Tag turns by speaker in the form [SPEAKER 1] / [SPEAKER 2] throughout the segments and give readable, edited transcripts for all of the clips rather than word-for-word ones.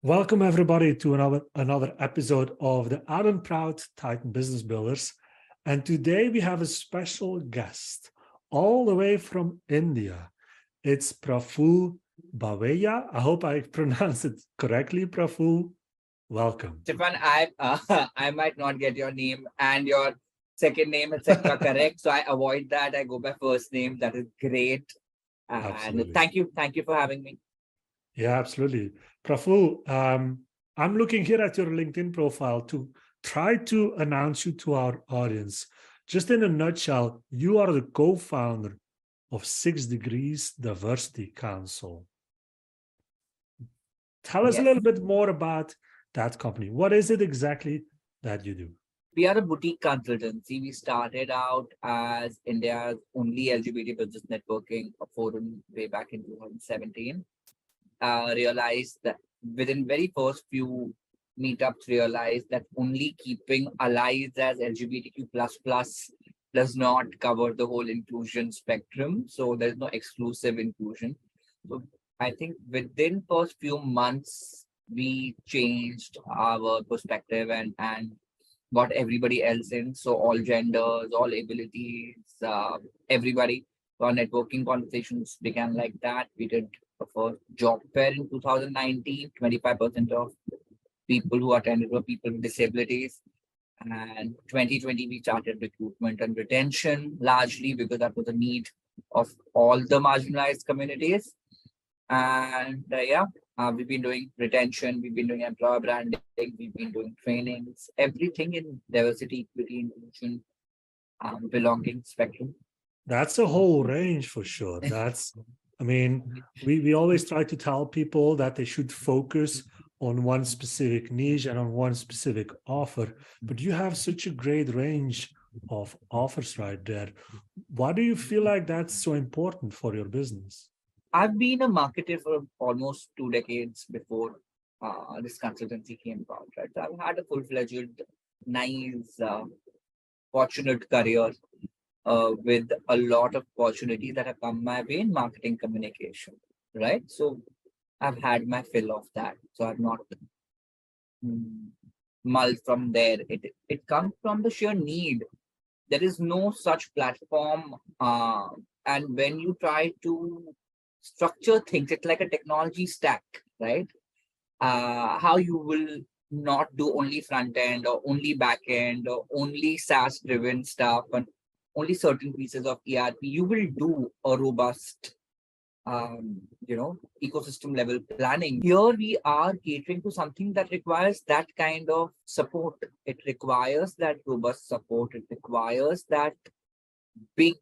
[SPEAKER 1] Welcome everybody to another episode of the Out and Proud Titan Business Builders. And today we have a special guest all the way from India. It's Praful Baweja. I hope I pronounced it correctly, Praful. Welcome.
[SPEAKER 2] Stefan, I might not get your name and your second name, etc. correct. So I avoid that. I go by first name. That is great. And
[SPEAKER 1] Absolutely.
[SPEAKER 2] thank you for having me.
[SPEAKER 1] Yeah, absolutely. Praful, I'm looking here at your LinkedIn profile to try to announce you to our audience. Just in a nutshell, you are the co-founder of 6 Degrees Diversity Council. Tell us a little bit more about that company. What is it exactly that you do?
[SPEAKER 2] We are a boutique consultancy. We started out as India's only LGBT business networking forum way back in 2017. Realized that within very first few meetups, realized that only keeping allies as LGBTQ does not cover the whole inclusion spectrum. So there's no exclusive inclusion. So I think within first few months, we changed our perspective and got everybody else in. So all genders, all abilities, everybody. So our networking conversations began like that. We did the first job fair in 2019. 25% of people who attended were people with disabilities. And 2020, we started recruitment and retention largely because that was a need of all the marginalized communities. And we've been doing retention, we've been doing employer branding, we've been doing trainings, everything in diversity, equity, inclusion, belonging spectrum.
[SPEAKER 1] That's a whole range for sure. We always try to tell people that they should focus on one specific niche and on one specific offer, but you have such a great range of offers right there. Why do you feel like that's so important for your business?
[SPEAKER 2] I've been a marketer for almost 2 decades before this consultancy came about, right? So I've had a full-fledged, nice, fortunate career with a lot of opportunities that have come my way in marketing communication, right? So I've had my fill of that. So I've not mulled from there. It comes from the sheer need. There is no such platform. And when you try to structure things, it's like a technology stack, right? How you will not do only front end or only back end or only SaaS driven stuff and only certain pieces of ERP. You will do a robust ecosystem level planning. Here we are catering to something that requires that kind of support. It requires that robust support. It requires that big,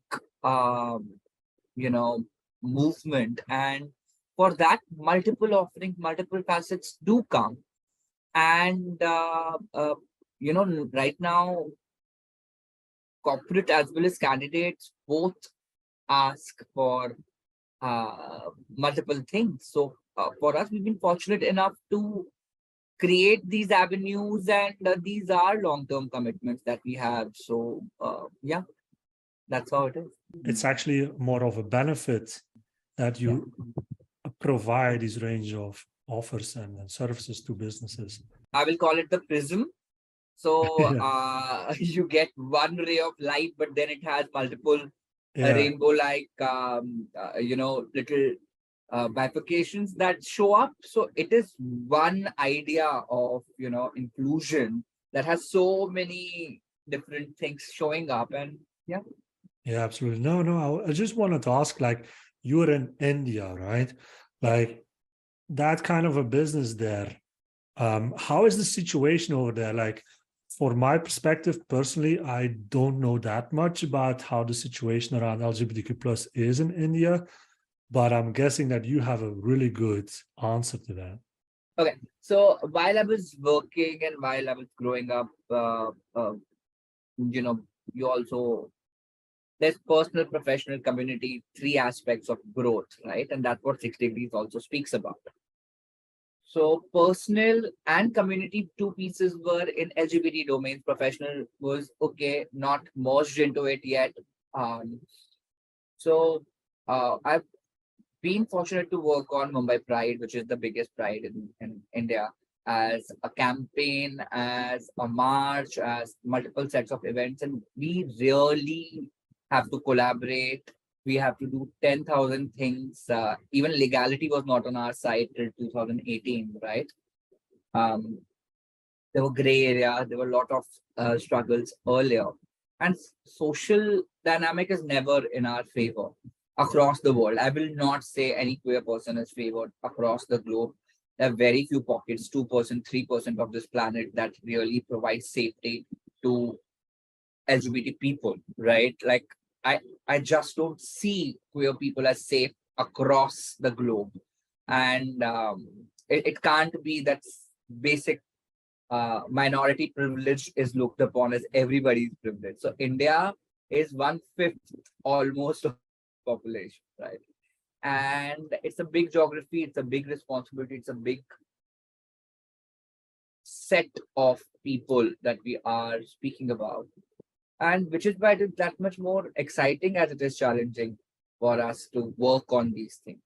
[SPEAKER 2] movement. And for that, multiple offerings, multiple facets do come. And, right now, corporate as well as candidates both ask for multiple things. So for us, we've been fortunate enough to create these avenues, and these are long-term commitments that we have. So that's how it is.
[SPEAKER 1] It's actually more of a benefit that you provide this range of offers and services to businesses.
[SPEAKER 2] I will call it the prism. So you get one ray of light, but then it has multiple rainbow-like, little bifurcations that show up. So it is one idea of, inclusion that has so many different things showing up. And yeah,
[SPEAKER 1] absolutely. No, I just wanted to ask, like, you're in India, right? Like that kind of a business there. How is the situation over there? Like, for my perspective, personally, I don't know that much about how the situation around LGBTQ plus is in India, but I'm guessing that you have a really good answer to that.
[SPEAKER 2] Okay. So while I was working and while I was growing up, you also, there's personal, professional, community, 3 aspects of growth, right? And that's what 6 Degrees also speaks about. So personal and community, 2 pieces were in LGBT domains. Professional was okay, not merged into it yet. I've been fortunate to work on Mumbai Pride, which is the biggest pride in India, as a campaign, as a march, as multiple sets of events. And we really have to collaborate. We have to do 10,000 things. Even legality was not on our side till 2018, right? Um, there were gray areas, there were a lot of struggles earlier. And social dynamic is never in our favor across the world. I will not say any queer person is favored across the globe. There are very few pockets, 2%, 3% of this planet that really provides safety to LGBT people, right? Like I just don't see queer people as safe across the globe. And it can't be that basic minority privilege is looked upon as everybody's privilege. So India is 1/5 almost of the population, right? And it's a big geography, it's a big responsibility, it's a big set of people that we are speaking about. And which is why it is that much more exciting as it is challenging for us to work on these things.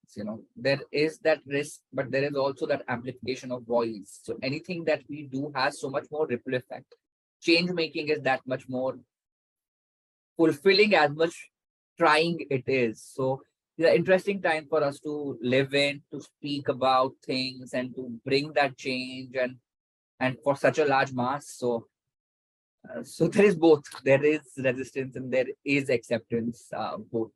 [SPEAKER 2] There is that risk, but there is also that amplification of voice. So anything that we do has so much more ripple effect. Change making is that much more fulfilling as much trying it is. So it's an interesting time for us to live in, to speak about things and to bring that change and for such a large mass. So there is both. There is resistance and there is acceptance, both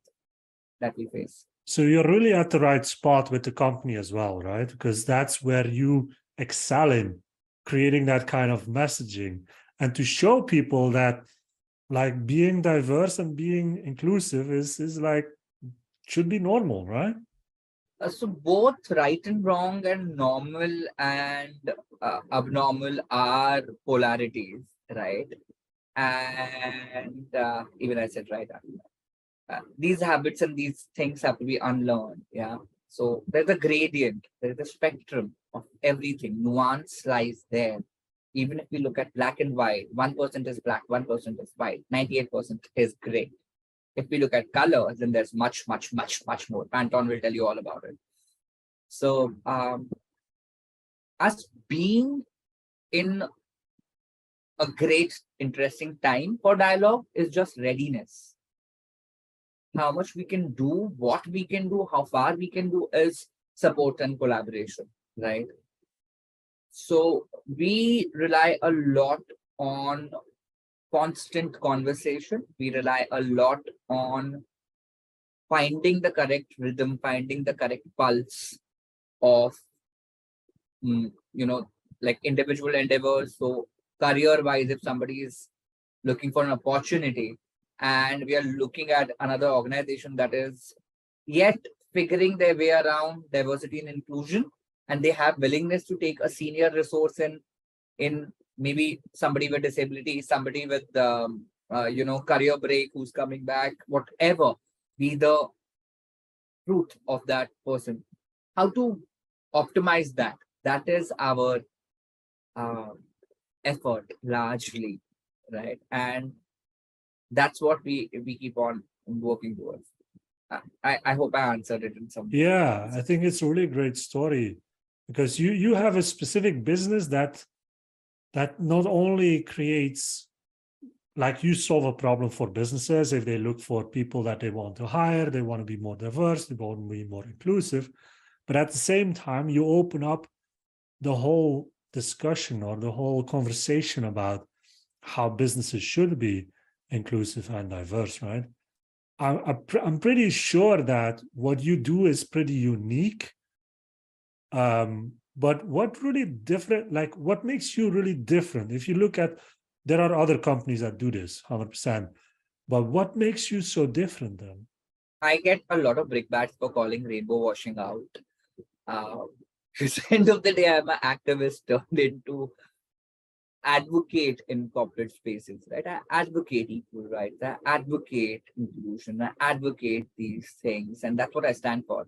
[SPEAKER 2] that we face.
[SPEAKER 1] So you're really at the right spot with the company as well, right? Because that's where you excel in creating that kind of messaging and to show people that like being diverse and being inclusive is like should be normal, right?
[SPEAKER 2] So both right and wrong and normal and abnormal are polarities, right? And even I said right. These habits and these things have to be unlearned. Yeah. So there's a gradient, there's a spectrum of everything. Nuance lies there. Even if we look at black and white, 1% is black, 1% is white, 98% is gray. If we look at colors, then there's much, much, much, much more. Pantone will tell you all about it. So us being in a great, interesting time for dialogue is just readiness. How much we can do, what we can do, how far we can do is support and collaboration, right? So we rely a lot on constant conversation. We rely a lot on finding the correct rhythm, finding the correct pulse of, like individual endeavors. So career-wise, if somebody is looking for an opportunity and we are looking at another organization that is yet figuring their way around diversity and inclusion, and they have willingness to take a senior resource in maybe somebody with disability, somebody with career break who's coming back, whatever be the truth of that person, how to optimize that. That is our effort largely, right? And that's what we keep on working towards. I hope I answered it in some.
[SPEAKER 1] Yeah, I think it's a really great story because you have a specific business that not only creates, like, you solve a problem for businesses if they look for people that they want to hire, they want to be more diverse, they want to be more inclusive, but at the same time you open up the whole discussion or the whole conversation about how businesses should be inclusive and diverse, right? I'm pretty sure that what you do is pretty unique. But what really different, like what makes you really different? If you look at, there are other companies that do this 100%, but what makes you so different then?
[SPEAKER 2] I get a lot of brickbats for calling rainbow washing out. Because end of the day, I'm an activist turned into advocate in corporate spaces, right? I advocate equal rights, I advocate inclusion, I advocate these things, and that's what I stand for.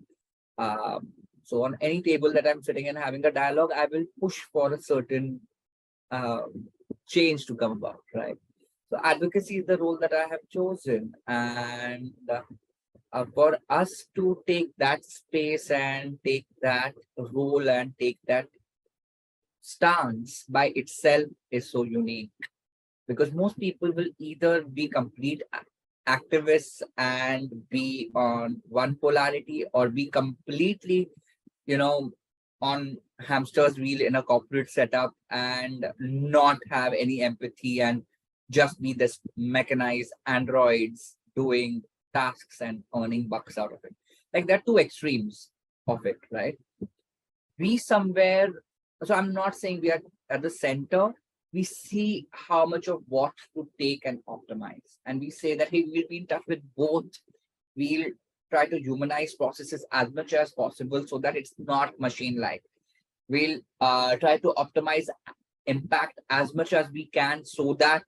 [SPEAKER 2] So on any table that I'm sitting and having a dialogue, I will push for a certain change to come about, right? So advocacy is the role that I have chosen, and for us to take that space and take that role and take that stance by itself is so unique, because most people will either be complete activists and be on one polarity, or be completely, you know, on hamster's wheel in a corporate setup and not have any empathy and just be this mechanized androids doing tasks and earning bucks out of it. Like, there are two extremes of it, right? We somewhere, so I'm not saying we are at the center. We see how much of what to take and optimize. And we say that, hey, we'll be in touch with both. We'll try to humanize processes as much as possible so that it's not machine-like. We'll try to optimize impact as much as we can so that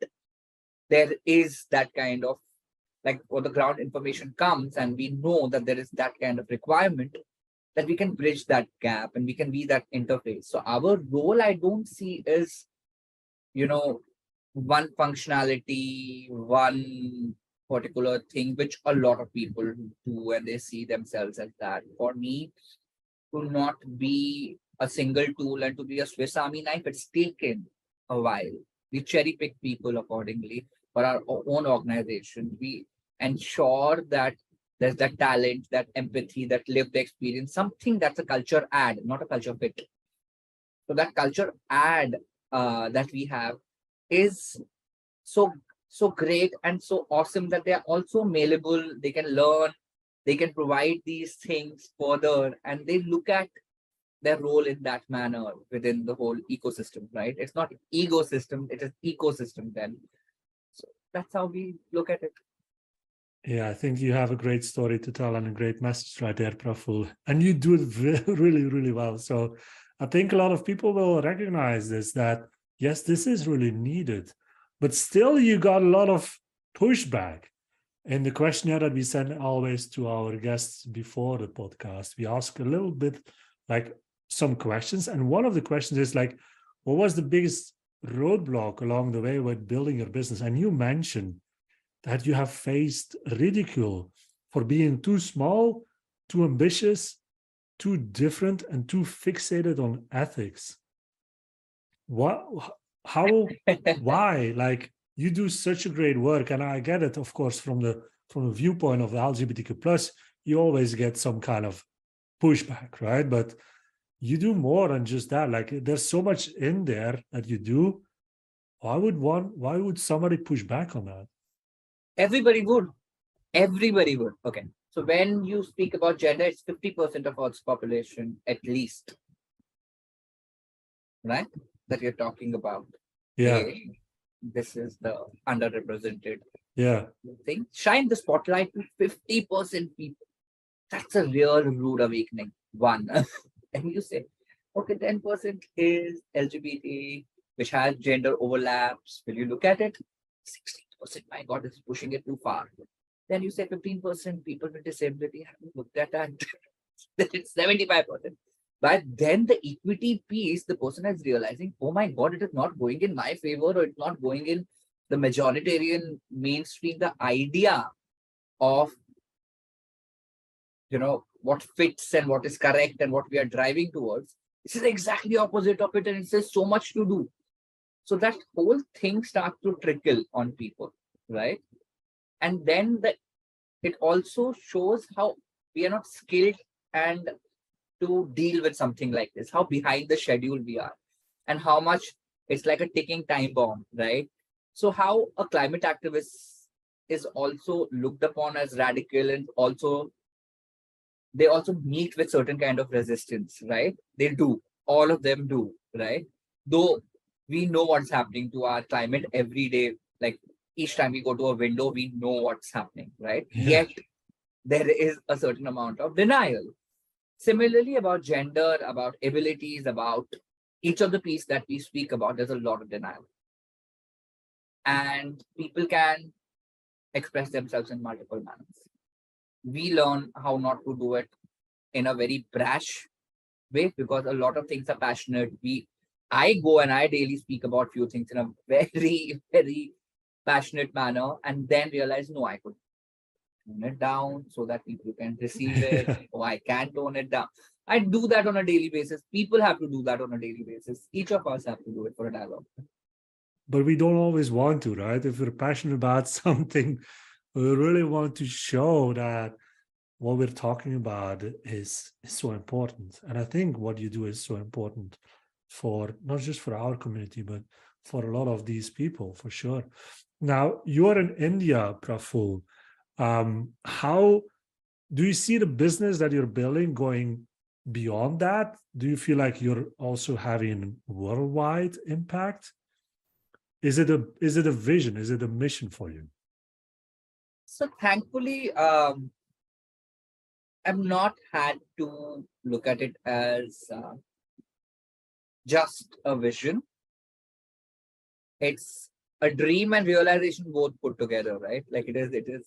[SPEAKER 2] there is that kind of, like, for the ground information comes and we know that there is that kind of requirement, that we can bridge that gap and we can be that interface. So our role, I don't see is, one functionality, one particular thing, which a lot of people do and they see themselves as that. For me, to not be a single tool and to be a Swiss Army knife, it's taken a while. We cherry pick people accordingly for our own organization. We ensure that there's that talent, that empathy, that lived experience, something that's a culture add, not a culture fit. So that culture add that we have is so great and so awesome that they are also malleable. They can learn, they can provide these things further, and they look at their role in that manner within the whole ecosystem, right? It's not ecosystem, it is ecosystem then. So that's how we look at it.
[SPEAKER 1] Yeah, I think you have a great story to tell and a great message right there, Praful. And you do it really, really well. So I think a lot of people will recognize this, that yes, this is really needed, but still you got a lot of pushback. In the questionnaire that we send always to our guests before the podcast, we ask a little bit like some questions. And one of the questions is like, what was the biggest roadblock along the way with building your business? And you mentioned that you have faced ridicule for being too small, too ambitious, too different, and too fixated on ethics. What, how, why? Like, you do such a great work, and I get it, of course, from the viewpoint of the LGBTQ plus, you always get some kind of pushback, right? But you do more than just that. Like, there's so much in there that you do. Why would somebody push back on that?
[SPEAKER 2] Everybody would. Everybody would. Okay. So when you speak about gender, it's 50% of Earth's population, at least. Right? That you're talking about.
[SPEAKER 1] Yeah.
[SPEAKER 2] This is the underrepresented thing. Shine the spotlight to 50% people. That's a real rude awakening. One. And you say, okay, 10% is LGBT, which has gender overlaps. Will you look at it? 60%, my God, this is pushing it too far. Then you say 15% people with disability, haven't looked at that. Then it's 75%. But then the equity piece, the person is realizing, oh my God, it is not going in my favor, or it's not going in the majoritarian mainstream. The idea of, what fits and what is correct and what we are driving towards, this is exactly opposite of it, and it says so much to do. So that whole thing starts to trickle on people, right? And then it also shows how we are not skilled and to deal with something like this, how behind the schedule we are, and how much it's like a ticking time bomb, right? So how a climate activist is also looked upon as radical, and they also meet with certain kind of resistance, right? They do. All of them do, right? Though we know what's happening to our climate every day. Like, each time we go to a window, we know what's happening, right?
[SPEAKER 1] Yeah.
[SPEAKER 2] Yet there is a certain amount of denial. Similarly, about gender, about abilities, about each of the piece that we speak about, there's a lot of denial. And people can express themselves in multiple manners. We learn how not to do it in a very brash way, because a lot of things are passionate. I go and I daily speak about few things in a very, very passionate manner, and then realize, no, I could tone it down so that people can receive it. Or I can tone it down. I do that on a daily basis. People have to do that on a daily basis. Each of us have to do it for a dialogue.
[SPEAKER 1] But we don't always want to, right? If we're passionate about something, we really want to show that what we're talking about is so important. And I think what you do is so important for not just for our community, but for a lot of these people, for sure. Now, you're in India, Praful. How do you see the business that you're building going beyond that? Do you feel like you're also having worldwide impact? Is it a vision? Is it a mission for you?
[SPEAKER 2] So thankfully, I've not had to look at it as just a vision. It's a dream and realization both put together, right? Like it is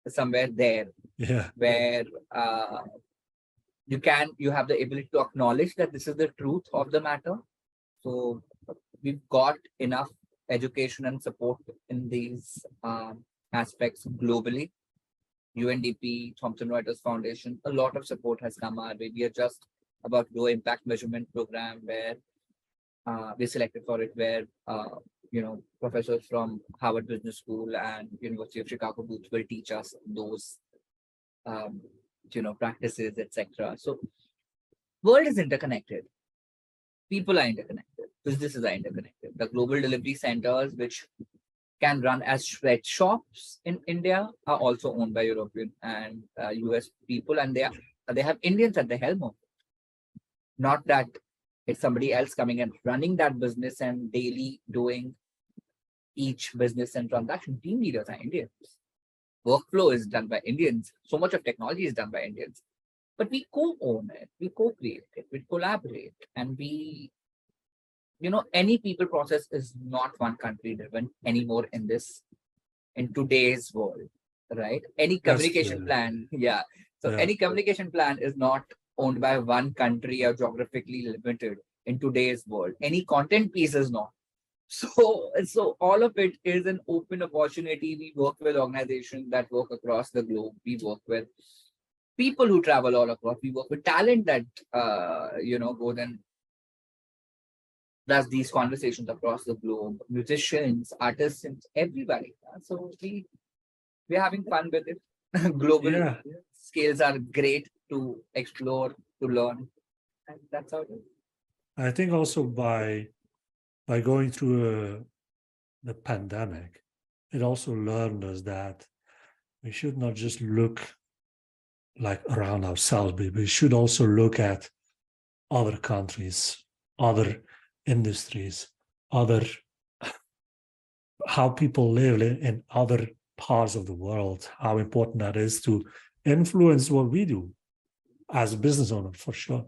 [SPEAKER 2] somewhere there
[SPEAKER 1] Yeah.
[SPEAKER 2] where you have the ability to acknowledge that this is the truth of the matter. So we've got enough education and support in these aspects globally. UNDP, Thomson Reuters Foundation, a lot of support has come our way. We are just about low impact measurement program where we selected for it, where professors from Harvard Business School and University of Chicago Booth will teach us those practices, etc. So world is interconnected. People are interconnected. Businesses are interconnected. The global delivery centers, which can run as sweatshops in India, are also owned by European and US people, and they have Indians at the helm of it. Not that it's somebody else coming and running that business and daily doing each business and transaction. Team leaders are Indians. Workflow is done by Indians. So much of technology is done by Indians. But we co-own it, we co-create it, we collaborate, and any people process is not one country driven anymore in today's world, right? Any communication plan, any communication plan is not owned by one country or geographically limited in today's world. Any content piece is not. So all of it is an open opportunity. We work with organizations that work across the globe. We work with people who travel all across. We work with talent that goes and does these conversations across the globe. Musicians, artists, and everybody. So we're having fun with it. Global scales are great to explore, to learn, and that's how it is.
[SPEAKER 1] I think also by going through the pandemic, it also learned us that we should not just look like around ourselves, but we should also look at other countries, other industries, how people live in other parts of the world, how important that is to influence what we do as a business owner, for sure.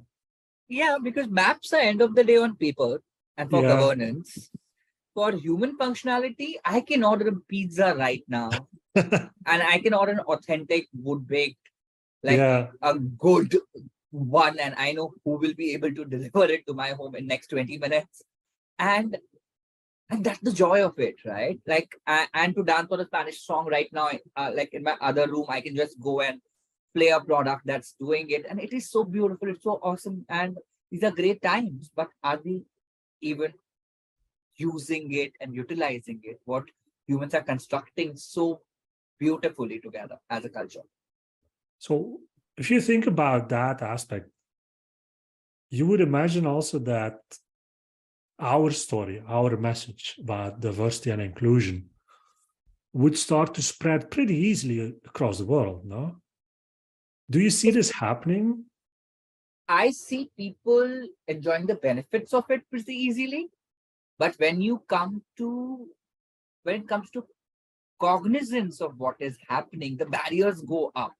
[SPEAKER 2] Yeah, because maps are end of the day on paper and for governance. For human functionality, I can order a pizza right now and I can order an authentic wood-baked, a good one, and I know who will be able to deliver it to my home in next 20 minutes. And that's the joy of it, right? Like, and to dance on a Spanish song right now, like in my other room, I can just go and play a product that's doing it. And it is so beautiful. It's so awesome. And these are great times, but are we even using it and utilizing it? What humans are constructing so beautifully together as a culture.
[SPEAKER 1] So if you think about that aspect, you would imagine also that our story, our message about diversity and inclusion would start to spread pretty easily across the world, no? Do you see this happening?
[SPEAKER 2] I see people enjoying the benefits of it pretty easily. But when it comes to cognizance of what is happening, the barriers go up.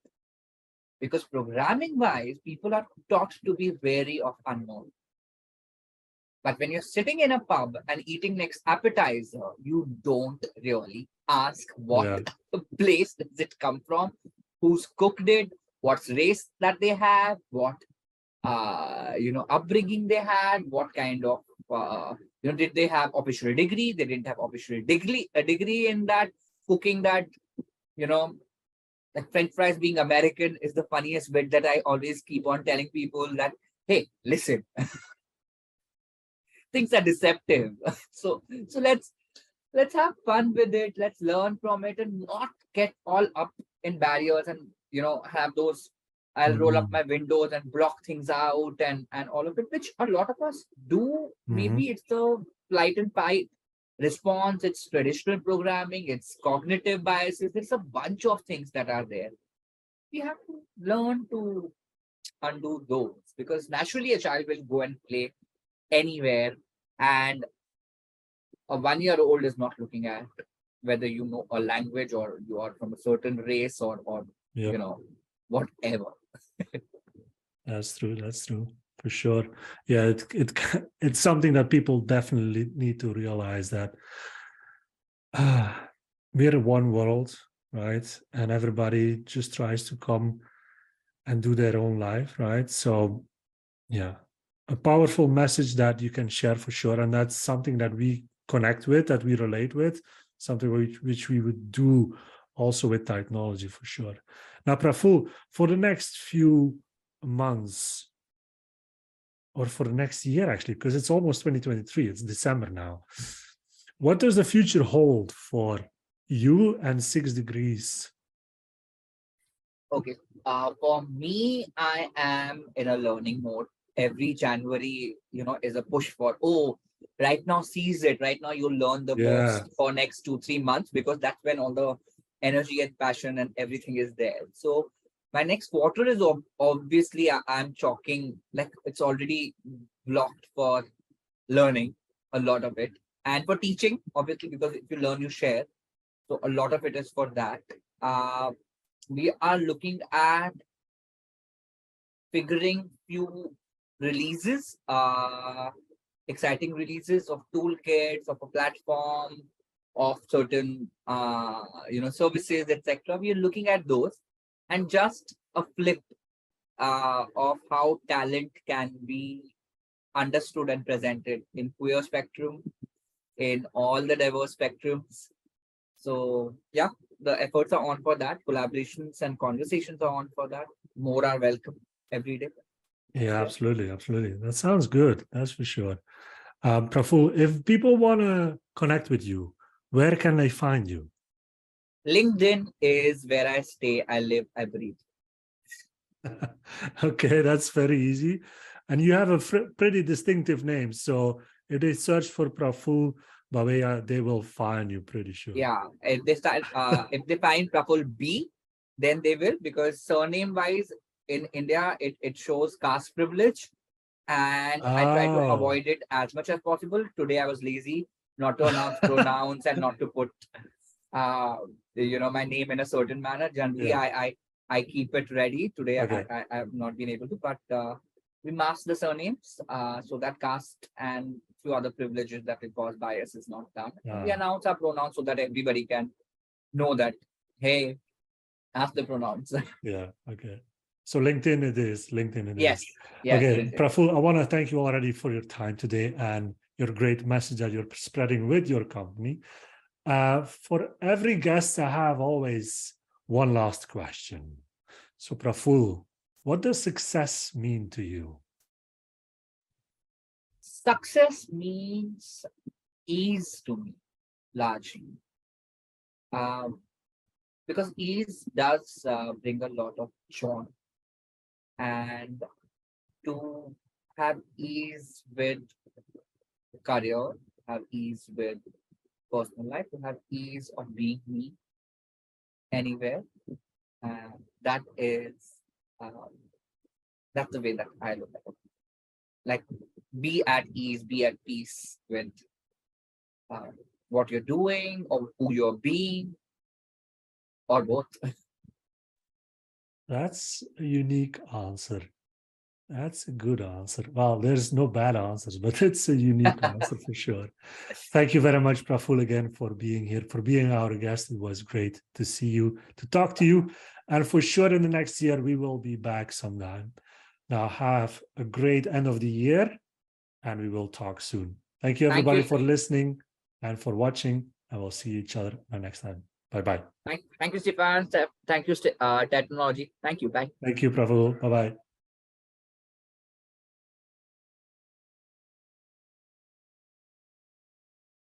[SPEAKER 2] Because programming wise, people are taught to be wary of unknown. But when you're sitting in a pub and eating next appetizer, you don't really ask what place does it come from, who's cooked it, what's race that they have, what upbringing they had, what kind of did they have official degree? They didn't have official degree in that cooking that Like French fries being American is the funniest bit that I always keep on telling people that, hey, listen, things are deceptive. So let's have fun with it. Let's learn from it and not get all up in barriers and have those. I'll roll up
[SPEAKER 1] Mhm.
[SPEAKER 2] my windows and block things out and all of it, which a lot of us do.
[SPEAKER 1] Mhm.
[SPEAKER 2] Maybe it's the flight and fight response, it's traditional programming, it's cognitive biases, it's a bunch of things that are there. We have to learn to undo those because naturally a child will go and play anywhere, and a 1 year old is not looking at whether you know a language or you are from a certain race or
[SPEAKER 1] Yep,
[SPEAKER 2] you know whatever.
[SPEAKER 1] that's true. That's true for sure. Yeah, it's something that people definitely need to realize that we're one world, right? And everybody just tries to come and do their own life, right? So yeah, a powerful message that you can share for sure, and that's something that we connect with, that we relate with, something which we would do also with technology for sure. Now, Praful, for the next few months or for the next year, actually, because it's almost 2023, it's December now. What does the future hold for you and 6 degrees?
[SPEAKER 2] Okay. For me, I am in a learning mode. Every January, is a push for, oh, right now seize it. Right now you'll learn the
[SPEAKER 1] Yeah.
[SPEAKER 2] most for next 2-3 months because that's when all the energy and passion and everything is there. So my next quarter is obviously I'm chalking, like it's already blocked for learning a lot of it and for teaching, obviously, because if you learn, you share. So a lot of it is for that. Uh, we are looking at figuring few releases, exciting releases of toolkits, of a platform, of certain services, etc. We are looking at those and just a flip of how talent can be understood and presented in queer spectrum, in all the diverse spectrums. So yeah, the efforts are on for that. Collaborations and conversations are on for that. More are welcome every day.
[SPEAKER 1] Yeah,
[SPEAKER 2] Yeah.
[SPEAKER 1] absolutely, absolutely. That sounds good. That's for sure. Praful, if people want to connect with you, where can they find you?
[SPEAKER 2] LinkedIn is where I stay, I live, I breathe.
[SPEAKER 1] Okay, that's very easy. And you have a pretty distinctive name. So if they search for Praful Baweja, they will find you pretty sure.
[SPEAKER 2] Yeah. If they find Praful B, then they will, because surname wise in India it shows caste privilege. And I try to
[SPEAKER 1] Oh,
[SPEAKER 2] avoid it as much as possible. Today I was lazy not to announce pronouns and not to put uh my name in a certain manner. Generally,
[SPEAKER 1] yeah.
[SPEAKER 2] I keep it ready. Today
[SPEAKER 1] Okay.
[SPEAKER 2] I have not been able to, but we mask the surnames so that caste and few other privileges that will cause bias is not done. And we
[SPEAKER 1] Ah,
[SPEAKER 2] announce our pronouns so that everybody can know that, hey, ask the pronouns.
[SPEAKER 1] yeah. Okay. So LinkedIn it is. LinkedIn it is.
[SPEAKER 2] Yes, yes,
[SPEAKER 1] Okay,
[SPEAKER 2] LinkedIn.
[SPEAKER 1] Praful, I want to thank you already for your time today and your great message that you're spreading with your company. For every guest, I have always one last question. So, Praful, what does success mean to you?
[SPEAKER 2] Success means ease to me, largely. Um, because ease does bring a lot of joy, and to have ease with career, have ease with personal life, to have ease of being me anywhere, that is um, that's the way that I look at it. Like, be at ease, be at peace with uh, what you're doing or who you're being, or both.
[SPEAKER 1] That's a unique answer. That's a good answer. Well, there's no bad answers, but it's a unique answer for sure. Thank you very much, Praful, again for being here, for being our guest. It was great to see you, to talk to you. And for sure, in the next year, we will be back sometime. Now, have a great end of the year, and we will talk soon. Thank you,
[SPEAKER 2] Thank
[SPEAKER 1] everybody,
[SPEAKER 2] you.
[SPEAKER 1] for listening and for watching. And we'll see each other next time. Bye-bye.
[SPEAKER 2] Thank you, Stefan. Thank you, technology. Thank you. Bye.
[SPEAKER 1] Thank you, Praful. Bye-bye.